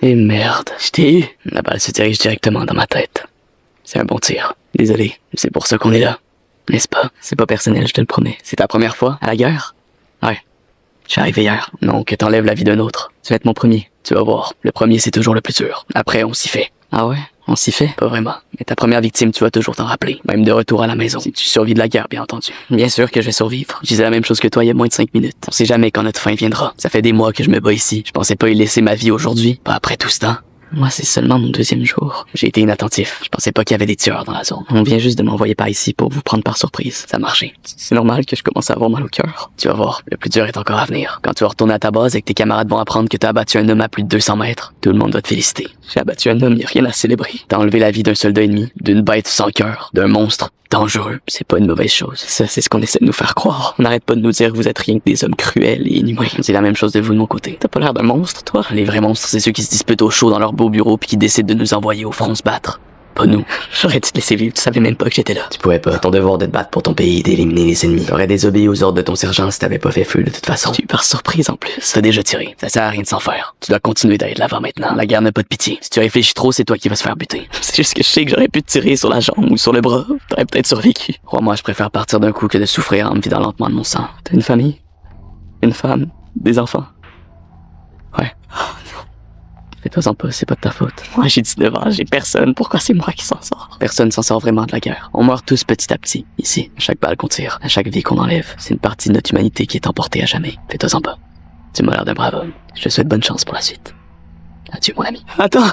Et merde, je t'ai eu. La balle se dirige directement dans ma tête. C'est un bon tir. Désolé, c'est pour ça qu'on est là. N'est-ce pas? C'est pas personnel, je te le promets. C'est ta première fois à la guerre? Ouais. Je suis arrivé hier. Non, que t'enlèves la vie d'un autre. Tu vas être mon premier. Tu vas voir. Le premier, c'est toujours le plus dur. Après, on s'y fait. Ah ouais? On s'y fait? Pas vraiment. Mais ta première victime, tu vas toujours t'en rappeler. Même de retour à la maison. Si tu survis de la guerre, bien entendu. Bien sûr que je vais survivre. Je disais la même chose que toi il y a moins de 5 minutes. On sait jamais quand notre fin viendra. Ça fait des mois que je me bats ici. Je pensais pas y laisser ma vie aujourd'hui. Pas après tout ce temps. Moi, c'est seulement mon 2e jour. J'ai été inattentif. Je pensais pas qu'il y avait des tueurs dans la zone. On vient juste de m'envoyer par ici pour vous prendre par surprise. Ça a marché. C'est normal que je commence à avoir mal au cœur. Tu vas voir, le plus dur est encore à venir. Quand tu vas retourner à ta base et que tes camarades vont apprendre que t'as abattu un homme à plus de 200 mètres, tout le monde va te féliciter. J'ai abattu un homme, y a rien à célébrer. T'as enlevé la vie d'un soldat ennemi, d'une bête sans cœur, d'un monstre dangereux. C'est pas une mauvaise chose. Ça, c'est ce qu'on essaie de nous faire croire. On n'arrête pas de nous dire que vous êtes rien que des hommes cruels et inhumains. C'est la même chose de vous de mon côté. T'as pas l'air d'un monstre, toi? Les vrais monstres, c'est ceux qui se disputent au chaud dans leur beau bureau puis qui décident de nous envoyer au front se battre. Pas nous. J'aurais dû te laisser vivre, tu savais même pas que j'étais là. Tu pouvais pas. Ton devoir de te battre pour ton pays et d'éliminer les ennemis. T'aurais désobéi aux ordres de ton sergent si t'avais pas fait feu de toute façon. Tu es par surprise en plus. T'as déjà tiré. Ça sert à rien de s'en faire. Tu dois continuer d'aller de l'avant maintenant. La guerre n'a pas de pitié. Si tu réfléchis trop, c'est toi qui vas se faire buter. C'est juste que je sais que j'aurais pu te tirer sur la jambe ou sur le bras. T'aurais peut-être survécu. Crois-moi, je préfère partir d'un coup que de souffrir en me vidant lentement de mon sang. T'as une famille? Une femme? Des enfants? Ouais. Fais-toi-en pas, c'est pas de ta faute. Moi, j'ai 19 ans, j'ai personne. Pourquoi c'est moi qui s'en sort? Personne s'en sort vraiment de la guerre. On meurt tous petit à petit. Ici, à chaque balle qu'on tire, à chaque vie qu'on enlève, c'est une partie de notre humanité qui est emportée à jamais. Fais-toi-en pas. Tu m'as l'air d'un brave homme. Je te souhaite bonne chance pour la suite. Adieu, mon ami. Attends!